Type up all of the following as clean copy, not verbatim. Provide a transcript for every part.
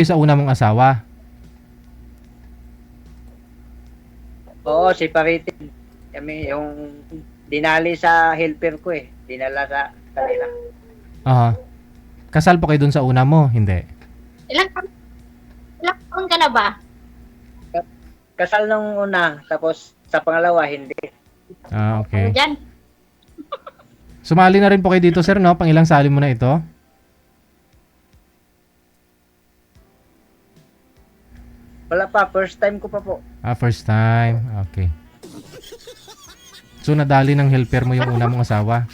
Sa una mong asawa. Oo, separated. Kami yung dinali sa helper ko eh. Dinala sa kanila. Aha. Kasal po kayo dun sa una mo? Hindi. Ilang taon ka na ba? Kasal nung una, tapos sa pangalawa, hindi. Ah, okay. Diyan. Sumali na rin po kayo dito, sir, no? Pang ilang sali mo na ito? Wala pa, first time ko pa po. Ah, first time. Okay. So, nadali ng helper mo yung una mong asawa.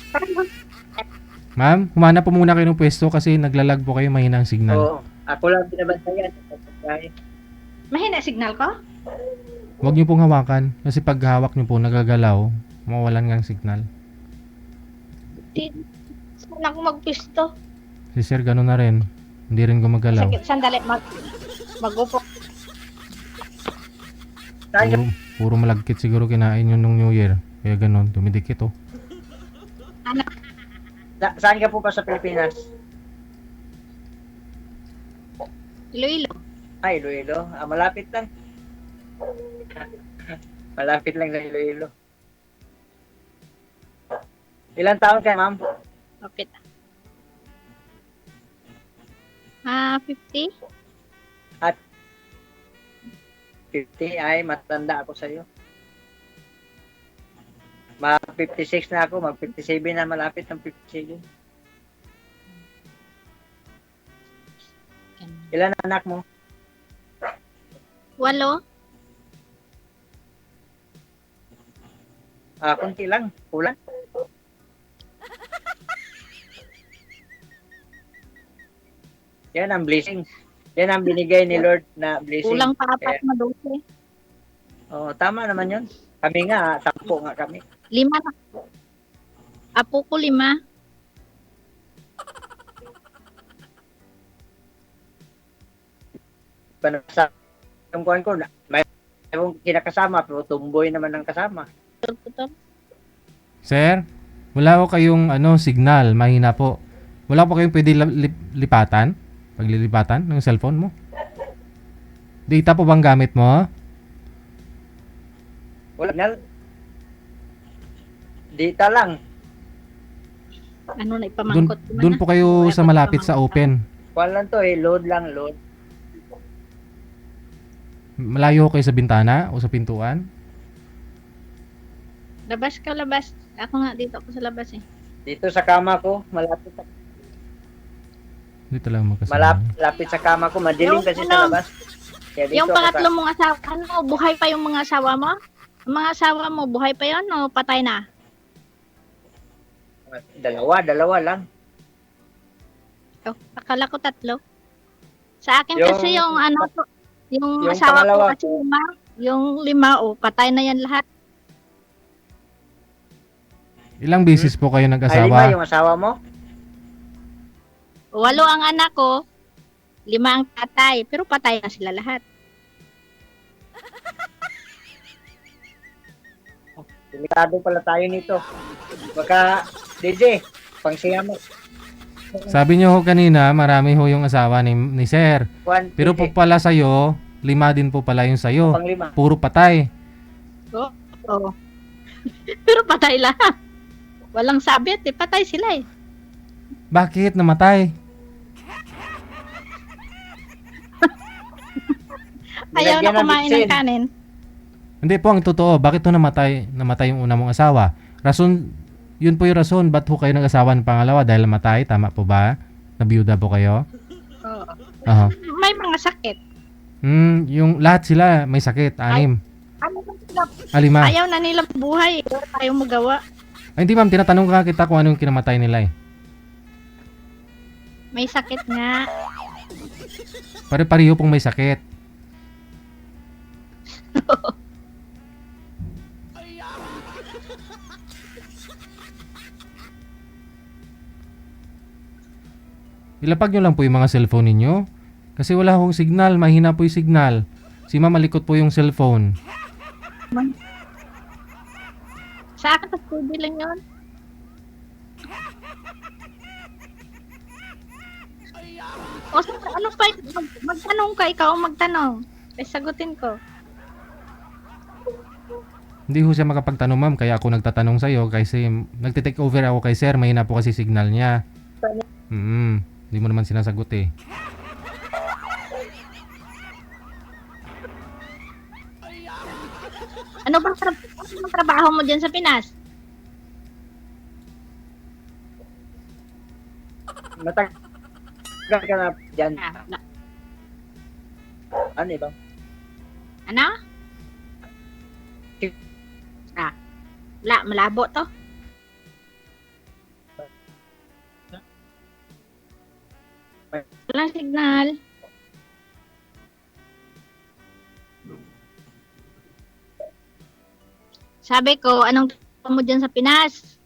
Ma'am, humana po muna kayo ng pwesto kasi naglalag po kayo, mahina ang signal. Oo, ako lang binabantayan. Mahina signal ko? Huwag niyo pong hawakan kasi pag hawak niyo po nagagalaw, mawalan ng signal. Di. Saan ako magpisto? Si sir, gano'n na rin. Hindi rin gumagalaw. Sakit, sandali. Mag-upo. Puro malagkit siguro kinain yun nung New Year. Kaya gano'n, dumidikit oh. Anak. Saan ka po pa sa Pilipinas? Iloilo. Ay, Iloilo. Ah, malapit lang. Malapit lang sa Iloilo. Ilang taon ka, ma'am? Kapit. 50? At 50, ay matanda ako sa iyo. Mag 56 na ako, mag 57 na, malapit ng 57. Ilan anak mo? 8? Ah, kunti lang, kulang. Yan ang blessing. Yan ang binigay ni Lord na blessing. Kulang pa 4 na 12. Oh, tama naman 'yon. Kami nga, 10 nga kami. 5 na. Apo ko 5. Panasa yung kuwan ko na may yung kinakasama pero tumboy naman ang kasama. Sir, wala ko kayong signal, mahina po. Wala po kayong pwede lipatan? Paglilipatan ng cellphone mo? Data po bang gamit mo? Wala na. Dita lang. Ano na ipamangkot? Doon po kayo sa malapit sa open. Kuwan lang to eh, load lang, load. Malayo kayo sa bintana o sa pintuan? Labas ka, labas. Ako nga, dito ako sa labas eh. Dito sa kama ko, Dito lang magkasama. malapit sa kama ko, madilim kasi sa labas. Kaya dito Yung ako pangatlo mong asawa, buhay pa yung mga asawa mo? Ang mga asawa mo, buhay pa yun o patay na? dalawa lang. Oh, akala ko 3. Sa akin kasi yung yung yung asawa pangalawa ko kasi 5. Yung 5, patay na yan lahat. Ilang beses po kayo Ay, 5 nag-asawa? yung asawa mo? 8 ang anak ko, 5 ang tatay, pero patay na sila lahat. Delikado pala tayo nito. Baka, DJ, pangsiya mo. Sabi niyo ho kanina, marami ho yung asawa ni Sir. Pero po pala sa'yo, 5 din po pala yung sa'yo. Pang-5. Puro patay. Oo. Pero patay lahat. Walang sabit eh, patay sila eh. Bakit namatay? Ayaw Nilagyan na ng kumain bitsin. ng kanin. Hindi po ang totoo. Bakit to namatay yung una mong asawa? Rason, yun po yung rason. Ba't po kayo nag-asawa ng pangalawa? Dahil namatay? Tama po ba? Nabiyuda po kayo? Oo. Aha. May mga sakit. Yung lahat sila may sakit. 6. Ano ba sila? 5. Ayaw na nilang buhay. Wala tayong magawa. Ay, hindi ma'am. Tinatanong ka kita kung ano yung kinamatay nila eh. May sakit nga. Pare-pareho pong may sakit. Ilapag nyo lang po yung mga cellphone ninyo. Kasi wala akong signal. Mahina po yung signal. Si ma'am malikot po yung cellphone. Sa akin, pwede lang yun. O, ano pa, magtanong ka, ikaw ang magtanong. Eh, sagutin ko. Hindi ho siya makapagtanong ma'am, kaya ako nagtatanong sa'yo kasi nagtitake over ako kay sir, mahina po kasi signal niya. Hindi mo naman sinasagot eh. Ano bang trabaho mo dyan sa Pinas? Matagal ka na dyan. Ano ba? Ano? Wala, malabo to. Walang signal. Sabi ko, anong trabaho mo dyan sa Pinas?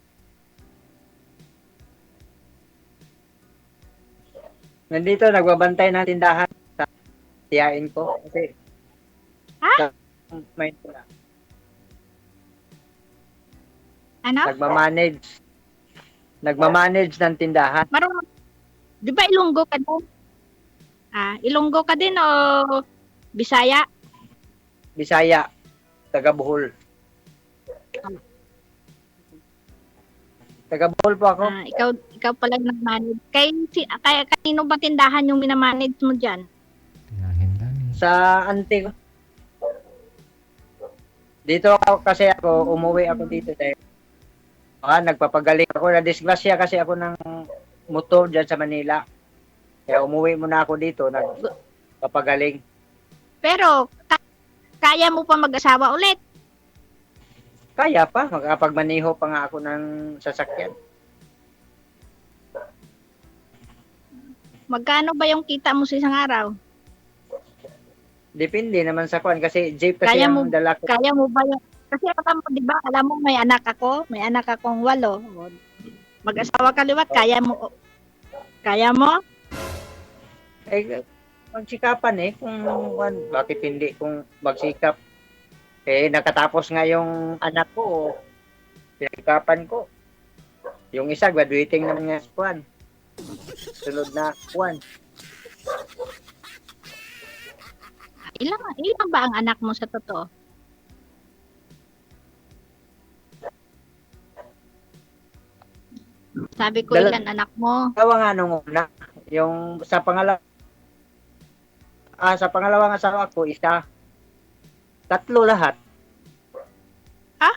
Nandito, nagbabantay ng tindahan sa tiyain ko. Kasi, Ha? may Ano? nagmamanage ng tindahan. Marunong. Di ba Ilonggo ka din? Ilonggo ka din o Bisaya? Bisaya, taga Bohol. Taga Bohol po ako. Ikaw pala nag-manage. Kaya kanino ba tindahan yung minamanage mo dyan? Tiyahin lang eh. Sa auntie ko. Dito ako kasi umuwi ako dito dahil nagpapagaling ako. Na-disgrasya kasi ako ng motor dyan sa Manila. Kaya umuwi muna ako dito, nagpapagaling. Pero, kaya mo pa mag-asawa ulit? Kaya pa, makapagmaniho pa nga ako ng sasakyan. Magkano ba yung kita mo sa isang araw? Depende naman sa kwan kasi jeep kasi Kaya ang dala ko. Kaya mo ba yung... Kasi di ba, alam mo may anak akong 8. Mag-asawa ka liwat, kaya mo? Magsikapan kung bakit hindi kung magsikap. Nakatapos nga yung anak ko, pinagkapan ko. Yung isa, graduating naman nga sa kwan. Sunod na kwan. Ilan ba ang anak mo sa totoo? Sabi ko, ilan anak mo? Tawa nga nung una, yung sa pangalawang asawa ko, isa. 3 lahat. Ha?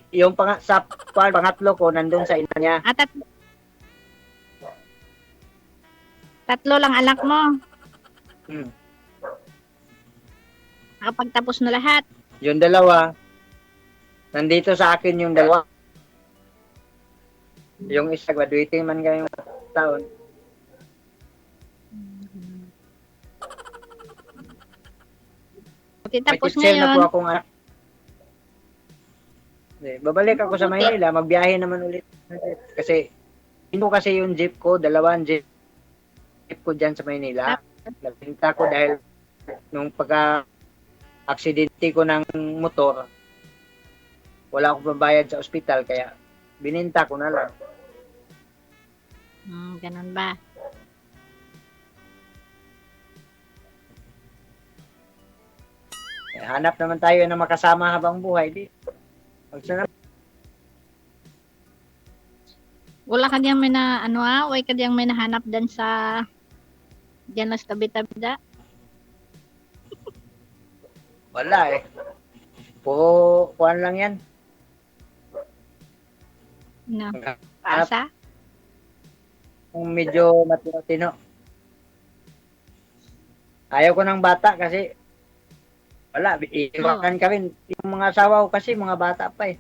Yung pangatlo ko, nandun sa ina niya. Tatlo lang anak mo. Hmm. Nakapagtapos na lahat. Yung dalawa, nandito sa akin yung dalawa. Yung isa, graduating man ngayong taon. Okay, tapos May teacher na po ngayon. akong anak. Babalik ako sa Maynila, magbiyahe naman ulit. Kasi, hindi ko kasi yung jeep ko, 2 jeep ko dyan sa Maynila. Nabinta ko dahil nung pagka-aksidente ko ng motor, wala akong pambayad sa ospital, kaya bininta ko na lang. Ganun ba? Hanap naman tayo na makasama habang buhay. Wala ka diyang may wala ka diyang may nahanap dan sa diyan na sa tabi-tabi da? Wala Puro kuhan lang yan. No. Paasa? Kung medyo matino-tino. Ayaw ko ng bata kasi wala, iiwanan kami. Yung mga asawa ko kasi, mga bata pa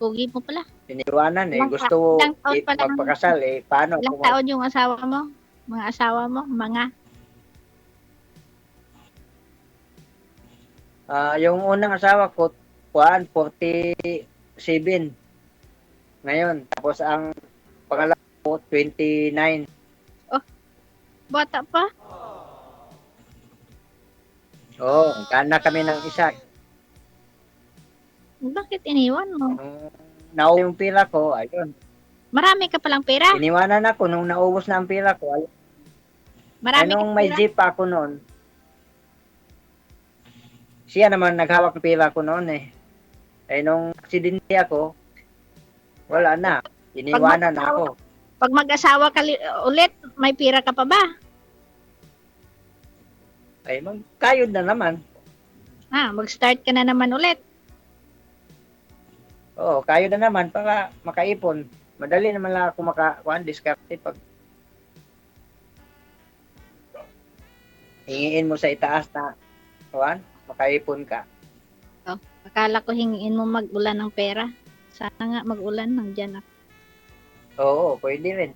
Pugi mo pala. Iniwanan gusto ilang taon pa lang? magpakasal paano? Ilang taon yung asawa mo? Mga asawa mo? Yung unang asawa ko, 47. Ngayon, tapos ang pangalawa ko, 29. Bata pa? Nagkaanak kami ng isa. Bakit iniwan mo? Nauwi yung pila ko, ayun. Marami ka palang pera. Iniwanan ako nung naubos na ang pera ko. Ay, Marami nung kang may pera. jeep pa ako noon, siya naman naghawak ng pera ko noon eh. Ay nung aksidente ako, wala na. Pag Iniwanan na mag-asawa, ako. pag mag-asawa ka ulit, may pera ka pa ba? Ay magkayod na naman. Mag-start ka na naman ulit. Oo, kayod na naman para makaipon. Madali naman lang ako diskarte pag hingiin mo sa itaas na kuan, makaipon ka. Akala ko hingiin mo mag-ulan ng pera. Sana nga mag-ulan, nandyan ako. Oo, pwede rin.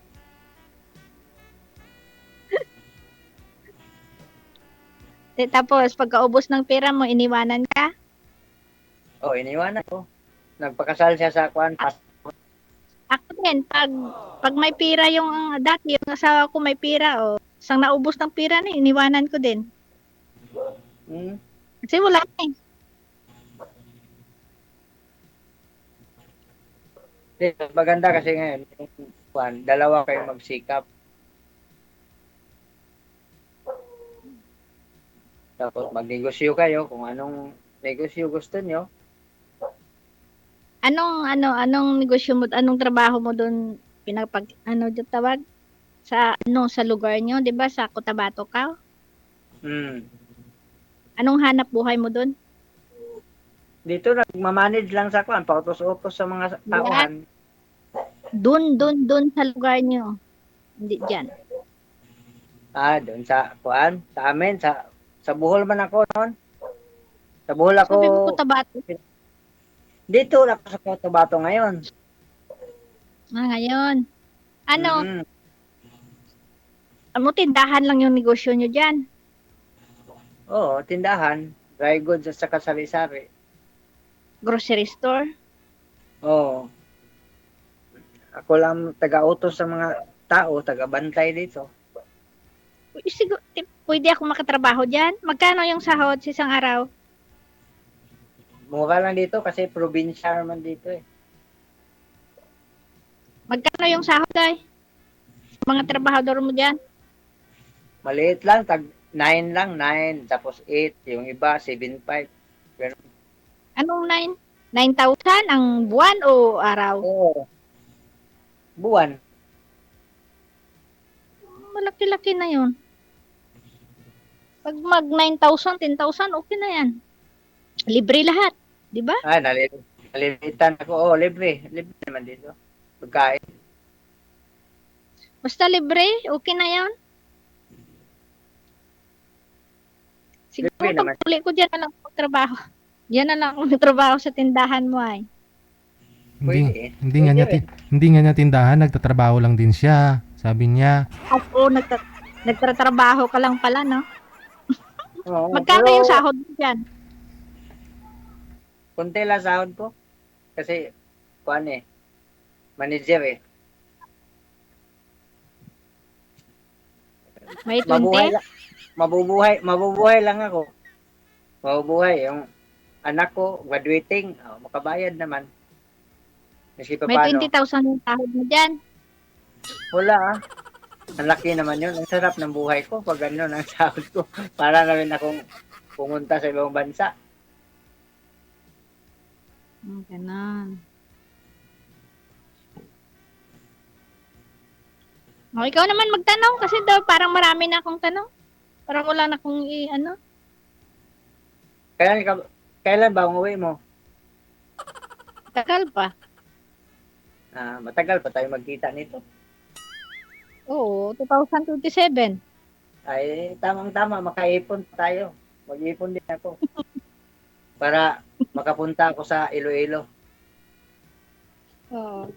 Tapos, pagkaubos ng pera mo, iniwanan ka? Oo, iniwanan ko. Nagpakasal siya sa kuan, Ako din, pag may pera yung dati, yung asawa ko may pera, isang naubos ng pera na, iniwanan ko din. Hmm. Kasi wala na eh. Maganda kasi ngayon, kuan, dalawa kayo magsikap. Tapos magnegosyo kayo kung anong negosyo gusto nyo. Anong negosyo mo, anong trabaho mo doon dyan tawag? Sa lugar nyo, di ba? Sa Cotabato ka? Hmm. Anong hanap buhay mo doon? Dito nagmamanage lang sa kuan, pautos-utos sa mga tauhan. Doon sa lugar nyo. Hindi dyan. Doon sa kuan, sa amin, sa Bohol man ako noon. Sa Bohol ako. Sabi mo Cotabato. Dito ako sa Cotabato ngayon. Ngayon. Mm. Tindahan lang yung negosyo nyo dyan. Oo, tindahan, dry goods at saka sari-sari. Grocery store. Oo. Ako lang taga-utos sa mga tao, taga-bantay dito. Siguro, pwede ako makatrabaho dyan? Magkano yung sahod sa isang araw? Mura lang dito kasi probinsya naman dito eh. Magkano yung sahod ay? Mga trabahador mo dyan? Maliit lang, tag 9 lang, 9, tapos 8, yung iba 7.5. Ganun. Anong 9? 9,000 ang buwan o araw? Oo. Buwan. Malaki-laki na yun. Pag mag 9,000, 10,000, okay na yan. Libre lahat. Di ba? Nalilitan ako. Oo, libre. Libre naman dito. Pagkain. Basta libre, okay na yan. Siguro Libre naman. pag uli ko dyan na lang magtrabaho. Diyan na lang ako magtrabaho sa tindahan mo ay. Pwede. Hindi nga niya hindi nga niya tindahan, nagtatrabaho lang din siya. Sabi niya. Ako, nagtatrabaho ka lang pala, no? Oo, Magkano pero yung sahod mo dyan? konti lang sahod ko. Kasi, kuan eh. Manager eh. May 20? Mabubuhay lang ako. Mabubuhay. Yung anak ko, graduating, makabayad naman. Kasi May paano? 20,000 yung sahod mo dyan. Wala ah. Ang laki naman yun. Ang sarap ng buhay ko pag gano'n ang sahod ko. Para na rin akong pumunta sa ibang bansa. Ganon. Ikaw naman magtanong kasi daw parang marami na akong tanong. Parang wala na akong Kailan ba umuwi mo? tagal pa. Matagal pa tayo magkita nito. Oo, 2027. Ay, tamang-tama, makaipon tayo. Mag-ipon din ako. Para makapunta ako sa Iloilo. Oo.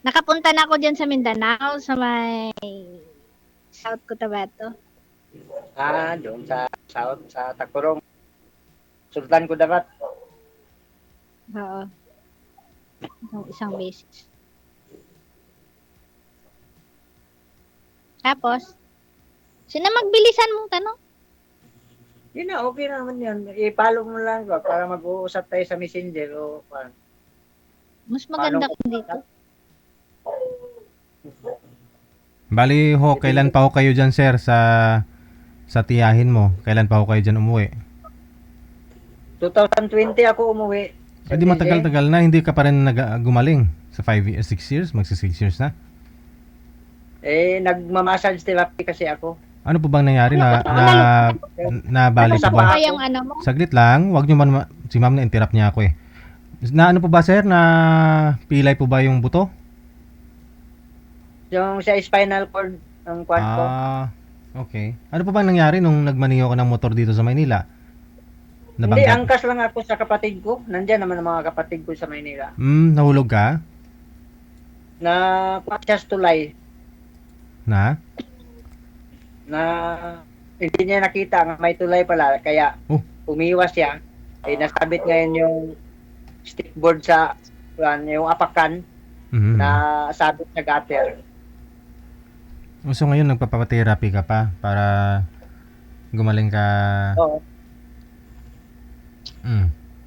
Nakapunta na ako dyan sa Mindanao, sa may South Cotabato. Doon sa South, sa Tacorong. Sultan Kudarat. Oo. Isang beses. Tapos, sino magbilisan mong tanong? Yun na, okay na naman yun. I-follow mo lang ko para mag-uusap tayo sa Messenger o Mas maganda ko dito. Bali ho, kailan pa ho kayo dyan, sir, sa tiyahin mo? Kailan pa ho kayo dyan umuwi? 2020 ako umuwi. Eh di matagal-tagal na, hindi ka pa rin gumaling sa 6 years, magsi 6 years na. Nagmamassage therapy kasi ako. Ano po bang nangyari nabali Ano po ba? pa yung ano mo? Saglit lang, wag niyo man si ma'am na interrupt niya ako eh. Na ano po ba sir, na pilay po ba yung buto? Yung sa spinal cord ng kwan ko. Okay. Ano po bang nangyari nung nagmaniho ka ng motor dito sa Maynila? Hindi, angkas lang ako sa kapatid ko. Nandiyan naman ang mga kapatid ko sa Maynila. Nahulog ka? Na just tulay. Na? Na hindi niya nakita nga may tulay pala. Kaya umiwas siya. Nasabit ngayon yung stickboard sa yung apakan na sabit sa gutter. So ngayon nagpapatherapy ka pa para gumaling ka? Oo.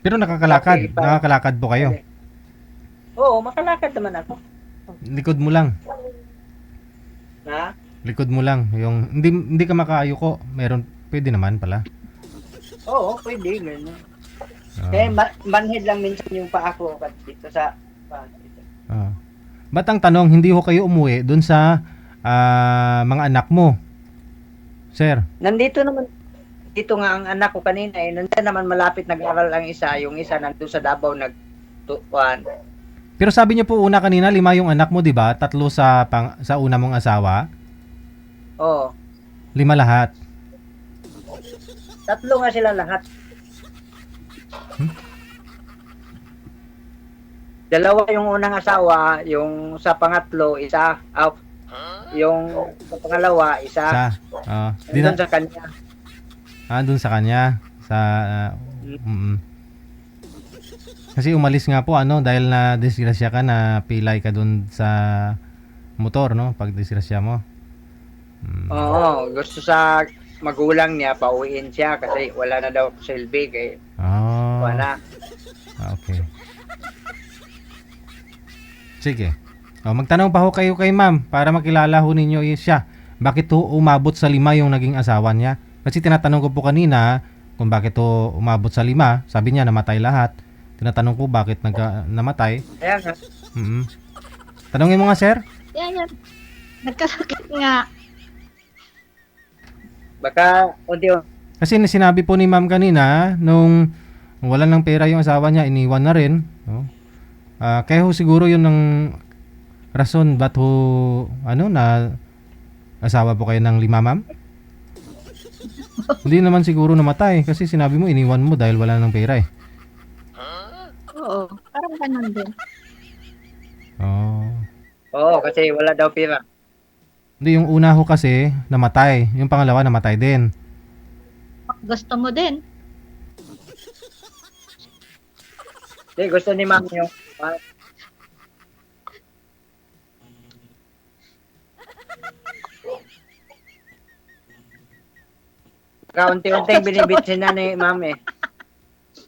Pero nakakalakad. Okay, Nakakalakad po kayo? Oo, makalakad naman ako. Likod mo lang. Na? Likod mo lang. Yung hindi ka makaayuko. Pwede naman pala. Oo, pwede. Ganun. Kaya manhead lang minsan yung paa ko dito sa dito. Ba't ang tanong, hindi ho kayo umuwi dun sa mga anak mo? Sir? Nandito naman. Dito nga ang anak ko kanina nandiyan naman malapit nag-aral ang isa. Yung isa nandun sa Davao nagtuan. Pero sabi niyo po una kanina, 5 yung anak mo, di ba? 3 sa una mong asawa? Oo. 5 lahat? 3 nga sila lahat. 2 yung unang asawa, yung sa pangatlo, isa. Yung sa pangalawa, isa. Dun sa kanya. Dun sa kanya. Kasi umalis nga po dahil na disgrasya ka, na pilay ka dun sa motor, no? Pag disgrasya mo. Oo, gusto sa magulang niya pauwiin siya kasi wala na daw silbi kay wala. Okay. Sige. Magtanong pa ho kayo kay ma'am para makilala ho ninyo siya. Bakit ho umabot sa 5 yung naging asawa niya? Kasi tinatanong ko po kanina kung bakit ho umabot sa 5. Sabi niya namatay lahat. Tinatanong ko bakit namatay. Kaya nga. Tanongin mo nga, sir. Yan. Nagkasakit nga. Baka unti-unti. Kasi sinabi po ni ma'am kanina, nung wala ng pera yung asawa niya, iniwan na rin. No? Kaya ho siguro yun ang rason ba't ho, na asawa po kayo ng 5, ma'am? Hindi naman siguro namatay kasi sinabi mo iniwan mo dahil wala ng pera eh. Oo, parang ganun din. Oo, kasi wala daw pera. Hindi, yung una ho kasi namatay. Yung pangalawa namatay din. Gusto mo din. Gusto ni ma'am yung kaunti-unting binibitsin na ni ma'am eh.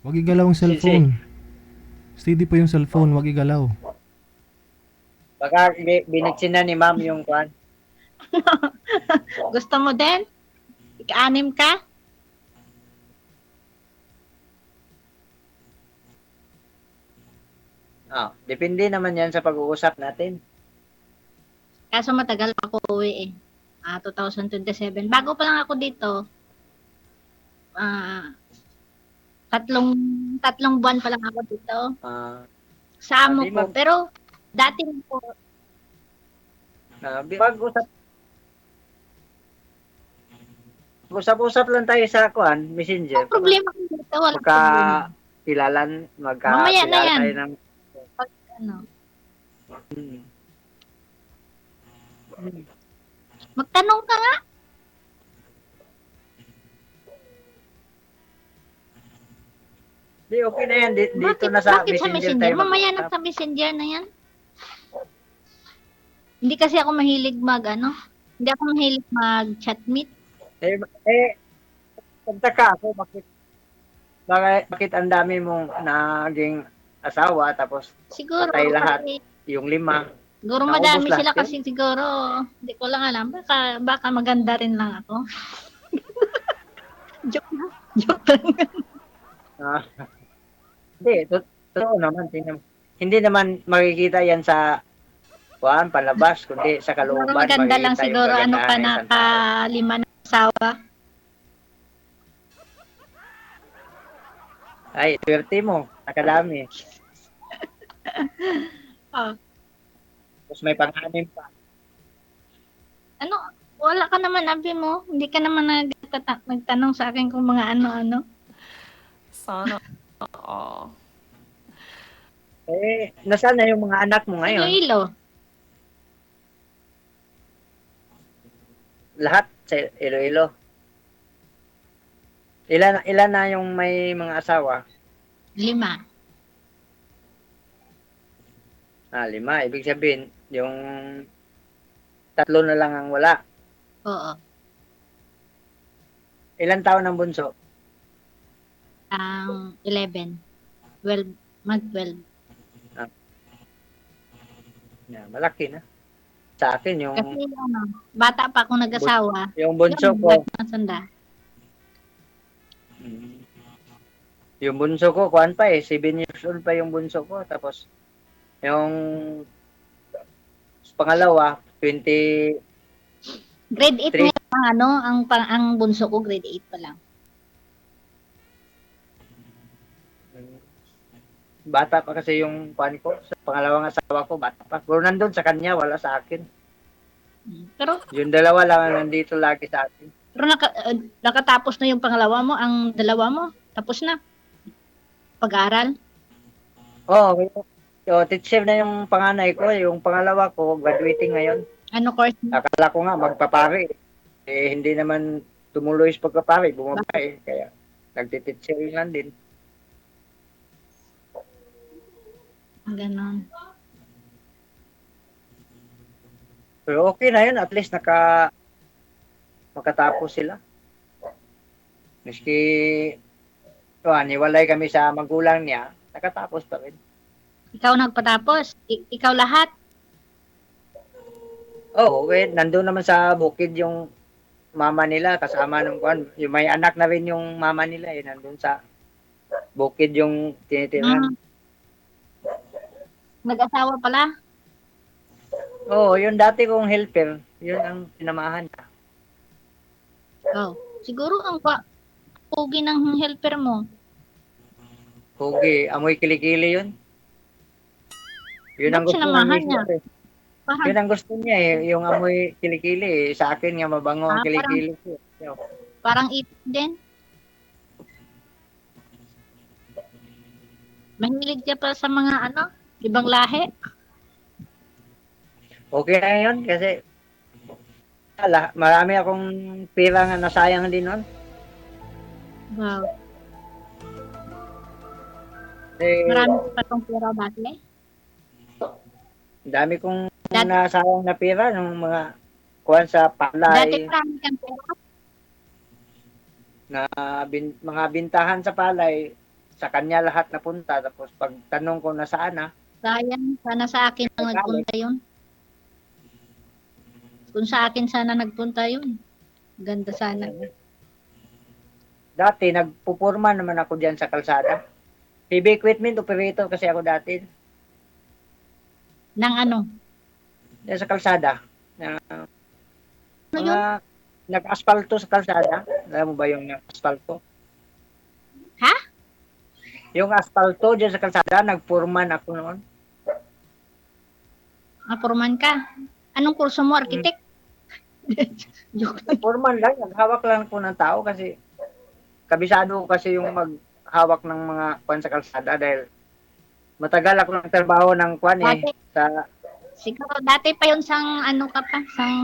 Huwag igalaw ang cellphone. Steady po yung cellphone, huwag igalaw. Baka binitsin na ni ma'am yung kwan. Gusto mo din? Ika-anim ka? Depende naman yan sa pag-uusap natin. Kaso matagal pa ako uwi eh. 2027. Bago pa lang ako dito. Tatlong buwan pa lang ako dito. Sa amo ko. Pero dati po. Usap-usap lang tayo sa kwan, messenger. Problema ko dito. Wala problema. Mamaya na yan. Tayo ng Pag magtanong ka nga. Di, okay na yan. Dito Bakit, na sa bakit sa messenger? Mamaya na sa messenger na yan. Hindi kasi ako mahilig hindi ako mahilig mag-chat meet. Pagtaka ako, bakit ang dami mong naging asawa, tapos Siguro, patay lahat, kasi yung 5. Siguro Naubos madami lahat sila yun? kasi siguro, hindi ko lang alam. Baka maganda rin lang ako. Joke lang. Joke lang. Ah, hindi, totoo naman. Hindi naman makikita yan sa palabas, kundi sa Siguro kalooban maganda lang makikita yung siguro ano kagandahan ka ng na isang tao. lima na asawa. Ay, swerte mo. Nakadami. Oh. Tapos may pang-anim pa. Ano, wala ka naman abi mo. Hindi ka naman nagtanong sa akin kung mga ano-ano. Sana all. Eh, nasaan na yung mga anak mo ngayon? Iloilo. Lahat sa Iloilo. Ilan na yung may mga asawa? 5. 5. Ibig sabihin, yung 3 na lang ang wala. Oo. Ilan taon ang bunso? Ang 11. 12. Mag-12. Malaki na. Sa akin, yung Kasi bata pa akong nag-asawa. yung bunso Yun, ko, sanda. yung bunso ko, kuan pa 7 years old pa yung bunso ko. Tapos, yung pangalawa, 20, Grade 8 Three. ngayon ang bunso ko grade 8 pa lang. bata pa kasi yung kuan ko. Sa pangalawang asawa ko, bata pa. Pero nandun sa kanya, wala sa akin. Pero Yung dalawa lang ang nandito lagi sa akin. nakatapos na yung pangalawa mo, ang dalawa mo, tapos na. Pag-aral. Oo, teacher na yung panganay ko. Yung pangalawa ko, graduating ngayon. Ano course mo? Akala ko nga magpapare. Eh, hindi naman tumuloy sa pagpapare. Bumaba Kaya, nagtiteacher lang din. Ganon. Pero okay na yun. At least makatapos sila. Miski niwalay kami sa magulang niya, nakatapos pa rin. Ikaw nagpatapos. Ikaw lahat. Oo, nandun naman sa bukid yung mama nila, kasama ng kuan. Yung may anak na rin yung mama nila nandun sa bukid yung tinitirahan. Nag-asawa pala. Oo, yung dati kong helper, yun ang sinamahan niya. Oh. Siguro ang pugi ng helper mo. Pogi, amoy kilikili yun. Yun ang Ba't gusto sinamahan niya. niya? Parang, Yun ang gusto niya yung amoy kilikili. Sa akin nga mabango ang kilikili ko. parang ito din. Mahilig ka pa sa mga ibang lahi. Okay na yun kasi marami akong pira nga nasayang din nun. Wow. Marami pa tong pera dati. Dami kong nasayang na pira ng mga kuwan sa Dati palay, marami kang pera. na mga bintahan sa palay, sa kanya lahat napunta. Tapos pag tanong ko na saan Sayang. Sana sa akin lang nagpunta yun. Kung sa akin sana nagpunta yun. Ganda sana. dati nagpupurma naman ako diyan sa kalsada. PB equipment operator kasi ako dati. Nang Diyan sa kalsada. Ano yun? Nag-asfalto sa kalsada. Alam mo ba yung asfalto? Ha? Yung asfalto diyan sa kalsada, nagpurman ako noon. Apurman ka. Anong kurso mo? Architect? Joke lang. Purman lang, naghawak lang ko ng tao kasi kabisado ko kasi yung maghawak ng mga kwan sa kalsada dahil matagal ako ng trabaho ng kwan Dati, sa siguro dati pa yun sang ka pa, sang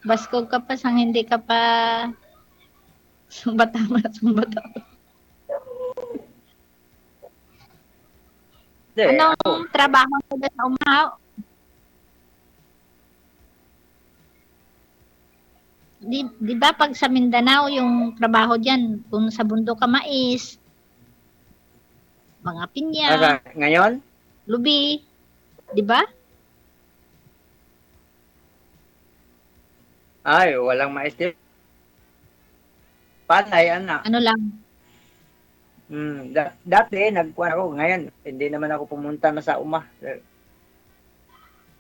baskog ka pa, sang hindi ka pa sumbata. Anong trabaho mo doon sa umahaw? Di ba pag sa Mindanao yung trabaho diyan, kung sa bundok ka mais, mga pinya, ngayon, lubi, di ba? Ay, walang maestir. Panay, anak. Ano lang. Dati, nagkuhan ako. Ngayon, hindi naman ako pumunta na sa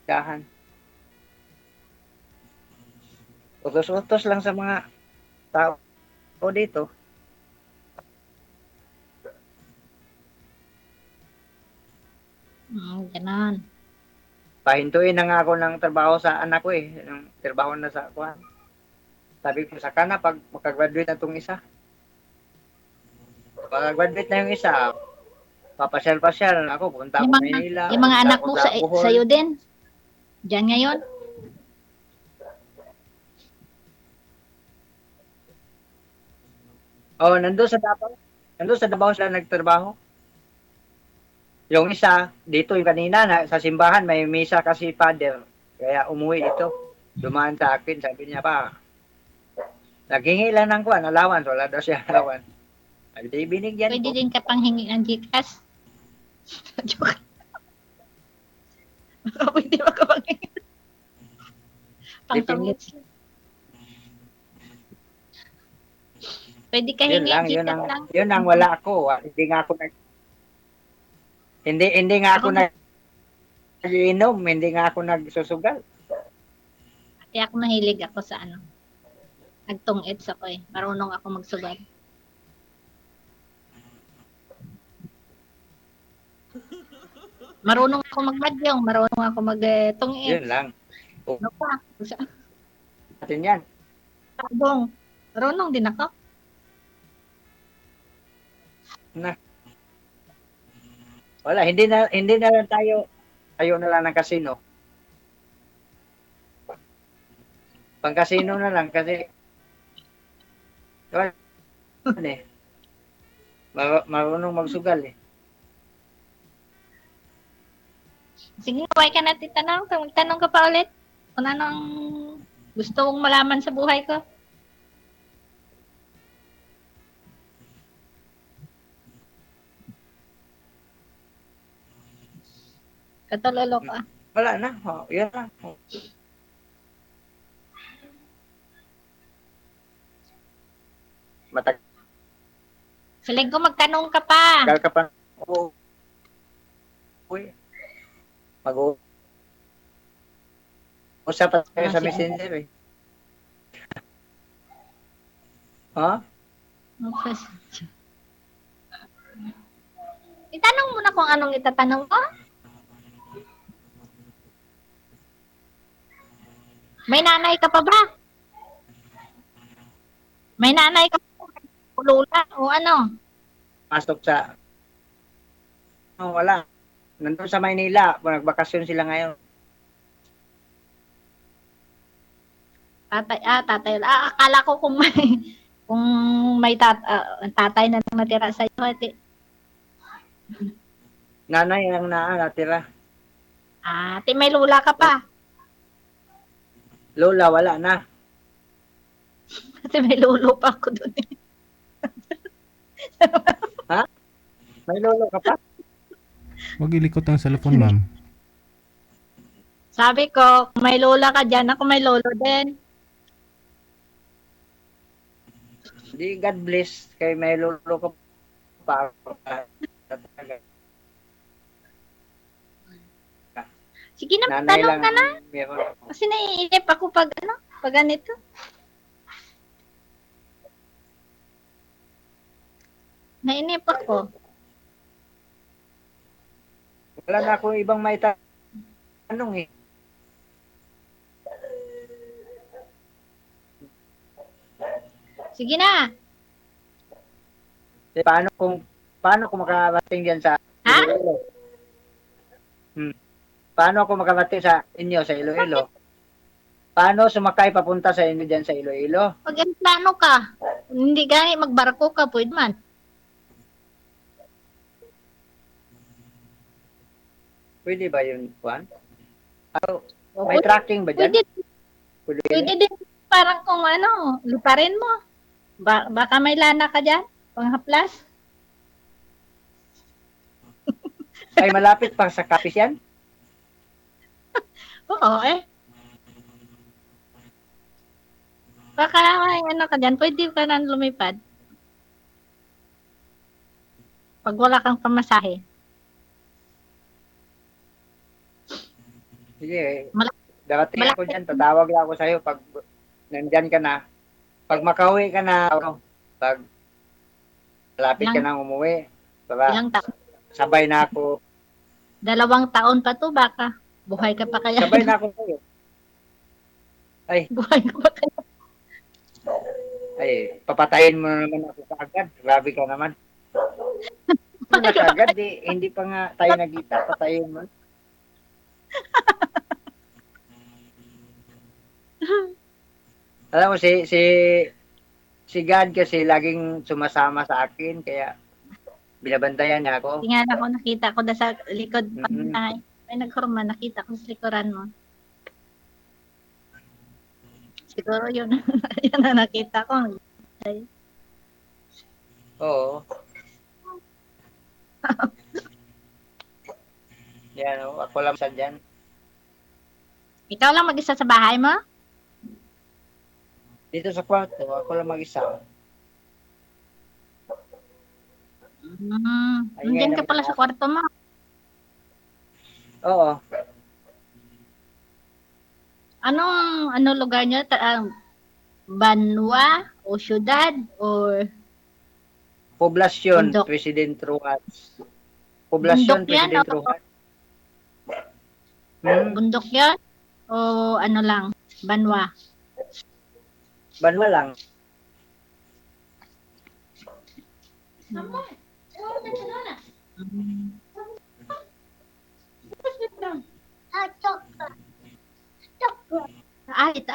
dahan. Utos-utos lang sa mga tao dito. Ganon. Pahintuin na nga ako ng trabaho sa anak ko eh. Ng trabaho na sa kuhan. Sabi ko sa kana, pag makagraduate na itong isa. Pag-graduate na yung isa, papasyal-pasyal ako, punta ako Maynila. Yung mga punta anak ako mo sa Bohol. sa'yo din. Diyan ngayon. Oh, nandun sa Davao. Nandun sa Davao sila nagtrabaho. Yung isa, dito yung kanina, sa simbahan, may misa kasi father. Kaya umuwi dito. Dumaan sa akin, sabi niya pa, naghingi lang ng kuwan, allowance, wala daw siya allowance. Hindi binigyan Pwede ko. din ka pang hingi ng Gcash. Joke. Pwede ba ka pang hingi? Pang-tungit. Pwede ka Yun hingi lang, Gcash lang. yun ang wala ako. Hindi nga ako hindi nga ako nagiinom, hindi nga ako nagsusugal. Kaya ako mahilig ako sa ano. Nagtungits ako eh. Marunong ako magsugal. Marunong ako magmadyong, marunong ako magtungits. Yun lang. Ano pa? Atin yan. Sabong. Marunong din ako. Wala, hindi na lang tayo na lang ng casino. Pang casino na lang kasi eh. Marunong magsugal eh. Sige, huwag ka natin tanong. Tanong ka pa ulit. Kung anong gusto mong malaman sa buhay ko. Katulolo ka. Wala na. Yan lang. Matagal Siling ko magtanong ka pa. ka pa. Oo. Uy. Mag-usap tayo sa sige. messenger eh. Ha? Itanong mo na kung anong itatanong ko. May nanay ka pa ba? May nanay ka pa ba? Lula o ano? Pasok sa wala. Nandun sa Maynila. Nagbakasyon sila ngayon. Tatay. Akala ko kung may tatay na natira sa iyo. Nanay ang natira. May lula ka pa. Lola, wala na. Kasi may lulo pa ako doon. May lolo ka pa? Huwag ilikot ang cellphone, ma'am. Sabi ko, kung may lola ka dyan, ako may lolo din. Di God bless kay may lolo ka pa. Sige na, Nanay tanong lang ka na. meron ako. Kasi naiinip ako pag ganito. Nainip ako. Wala na akong ibang may tanong eh. Sige na. Paano ko makarating diyan sa Ha? Iloilo? Paano ako makarating sa inyo sa Iloilo? Paano sumakay papunta sa inyo diyan sa Iloilo? Pag plano ka, hindi gani magbarko ka, pwede man. Pwede ba yun, Juan? O, May tracking ba dyan? pwede din parang kung ano, luparin mo. Baka may lana ka dyan, panghaplas. Ay, malapit pa sa Capiz yan? Oo eh. Baka may ano ka dyan, pwede ka na lumipad. Pag wala kang pamasahe. Sige, Malaki. darating ako dyan, tatawag lang ako sa'yo pag nandyan ka na. Pag makauwi ka na, pag malapit ka nang umuwi, para Ilang taon? sabay na ako, 2 taon pa to baka. Buhay ka pa kaya? sabay na ako sa'yo. Buhay ka pa kaya? Ay, papatayin mo na naman ako kaagad. Grabe ka naman. Ano na kaagad, hindi pa nga tayo nagkita, patayin mo. Alam mo, si God kasi laging sumasama sa akin, kaya binabantayan niya ako. Tingnan ako, nakita ko sa likod Mm. pantay. May naghurma, nakita ko sa likuran mo. Siguro yun. Yan na nakita ko. Ay, Oo. Yan, ako lang sa dyan. ikaw lang mag-isa sa bahay mo? Dito sa kwarto, ako lang mag-isa. Ay, Nandiyan ka naman pala ako. sa kwarto mo. Oo. Ano lugar nyo? Banwa o syudad o Poblasyon, Bundok. President Ruas. Poblasyon, Bundok yan President o Ruas. bundok yan? O ano lang, banwa? Banwa lang.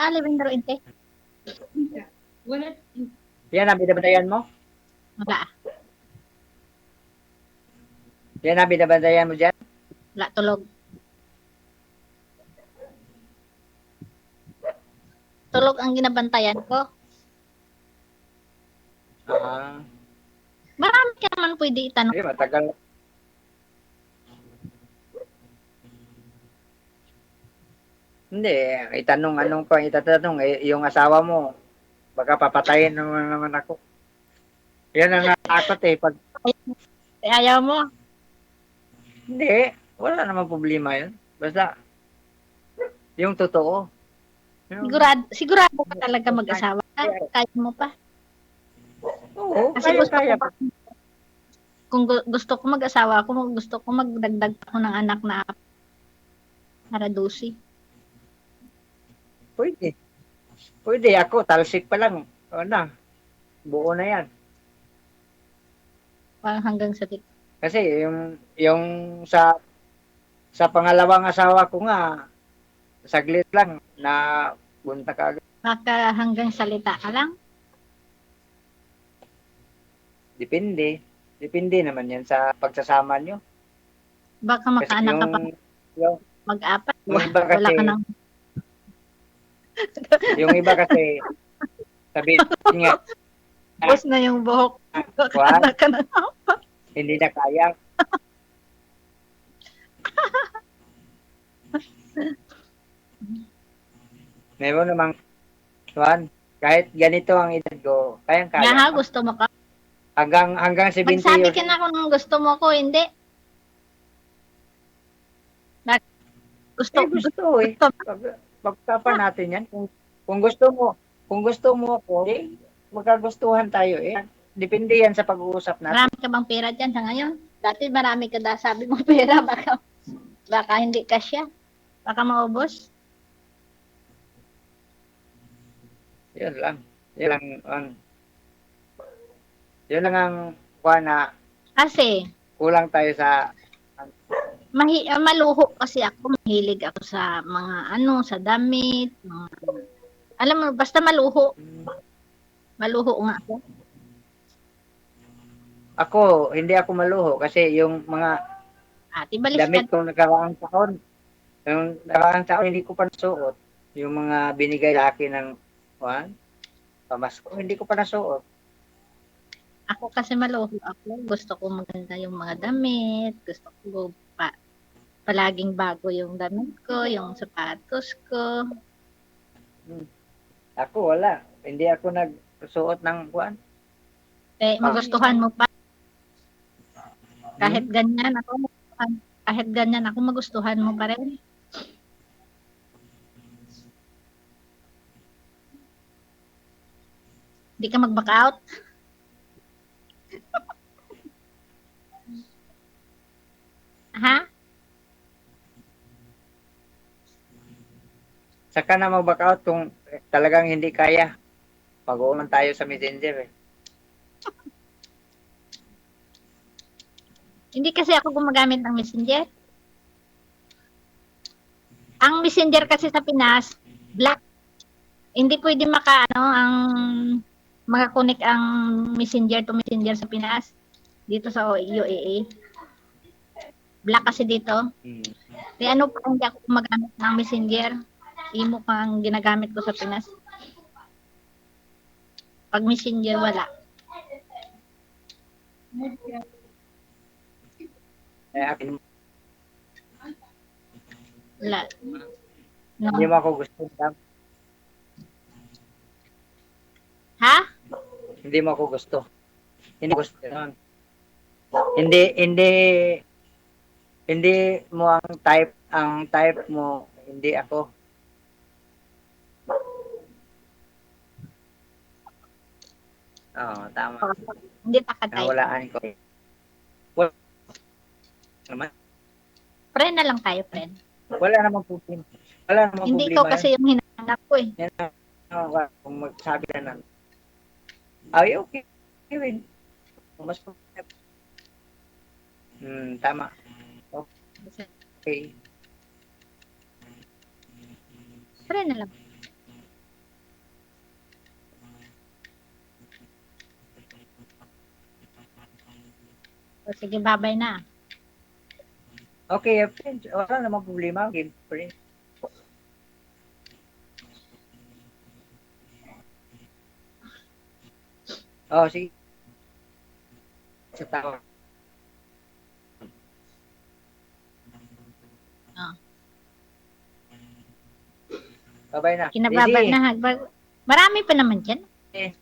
Taali, bindro inte. Yan ang binabantayan mo? Wala, Yan ang binabantayan mo dyan? wala tulog. Tulog ang ginabantayan ko. Ah, Marami ka naman pwede itanong. matagal. Hindi, anong pang itatanong, yung asawa mo, baka papatayin naman ako. Yan ang natakot pag Ayaw mo. hindi, wala namang problema yun. Basta, yung totoo. Sigurado ka talaga mag-asawa ka. Kaya mo pa. Oo, Kasi kaya. kung gusto ko mag-asawa ako, gusto ko magdagdag ako ng anak na para 12. Pwede. Pwede ako, talsik pa lang. O na, buo na yan. Parang hanggang sa Kasi yung sa pangalawang asawa ko nga, saglit lang na bunta ka agad. baka hanggang salita ka lang. Depende. Depende naman yan sa pagsasama nyo. Baka Kasi makaanak ka pa yung, mag-apat. yung iba Wala kasi, ka nang yung iba kasi, sabihin nga, tapos na yung buhok. Baka What? anak ka nang hindi na kaya. Meron namang, Juan, kahit ganito ang edad ko, kayang-kaya. Nga ha, gusto mo ka. Hanggang 70 Magsabi years. ka na kung gusto mo ko, hindi. Gusto eh. Pag-usapan natin yan. Kung gusto mo ako, magkagustuhan tayo eh. Depende yan sa pag-uusap natin. Marami ka bang pera dyan sa ngayon? Dati marami ka sabi mo pera, baka hindi kasya. Baka maubos. Yun lang. Yun lang ang na Kasi, kulang tayo sa maluho kasi ako. Mahilig ako sa mga sa damit. Alam mo, basta maluho. Maluho nga ako. ako, hindi ako maluho kasi yung mga Ate, balis damit ka. kong yung nakaraang taon hindi ko pa nasuot. Yung mga binigay sa akin ng pamasko, hindi ko pa nasuot. Ako kasi maluho ako. Gusto ko maganda yung mga damit. Gusto ko palaging bago yung damit ko, yung sapatos ko. Ako wala. Hindi ako nagsuot ng kuan. Magustuhan mo pa. Kahit ganyan ako, magustuhan mo pa rin. Hindi ka mag-back out. Ha? Saka na mag-back out kung talagang hindi kaya. Pag-uuman tayo sa Messenger eh. Hindi kasi ako gumagamit ng Messenger. Ang Messenger kasi sa Pinas, black. Hindi pwede ang makakonek ang Messenger to Messenger sa Pinas. Dito sa UAE. Black kasi dito. Kaya ano pa hindi ako gumagamit ng Messenger. Imo pa ang ginagamit ko sa Pinas. Pag Messenger, wala. Akin, Wala. No. hindi mo ako gusto. Ha? Hindi mo ako gusto. Hindi gusto. Hindi mo ang type mo, hindi ako. Oo, tama. Hindi takatay. Nawalaan ko. Wala naman. Friend na lang tayo, friend. Wala namang problema. Wala namang Hindi problema. ikaw kasi yung hinahanap ko eh. Kung magsabi ka na. Ay, okay. Okay. Mas tama. Okay. Friend na lang. O, sige, babay na. Okay, friends. Wala namang problema. Okay, friends. Oh, sige. Sa tao. Ah. Babay na. Kinababay Daisy. na. Marami pa naman dyan. Eh.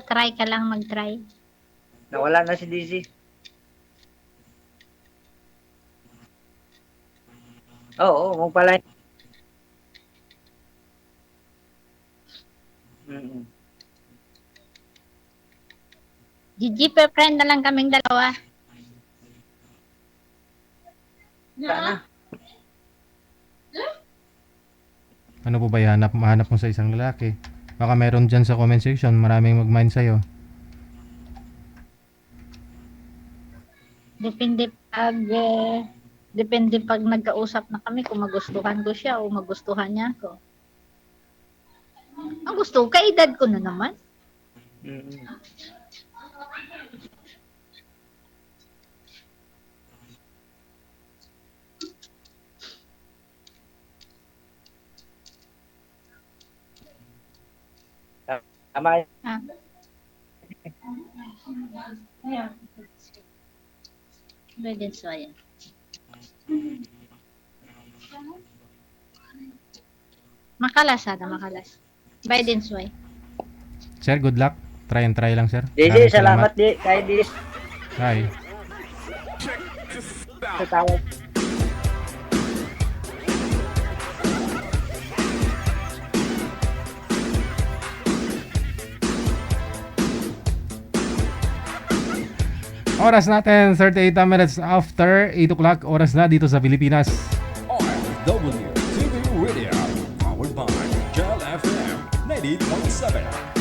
Try ka lang mag-try. Nawala na si Daisy. Oo, mo pala. Gigi, per friend na lang kaming dalawa. Sana. Ano po ba mahanap mo sa isang lalaki? Baka meron dyan sa comment section, maraming mag-mind sa'yo. Depende pag nagkausap na kami kung magustuhan ko siya o magustuhan niya ako. Ang gusto ko, kaedad ko na naman. Tama. Ah. Pwede so yan. Makalas makalas. Biden Sway. Sir, good luck. Try and try lang, sir. Daisy, Maraming salamat di kay Daisy Bye. sa tawag. Oras natin, 38 minutes after 8 o'clock. Oras na dito sa Pilipinas. RW TV Radio, powered by Gel FM 90.7.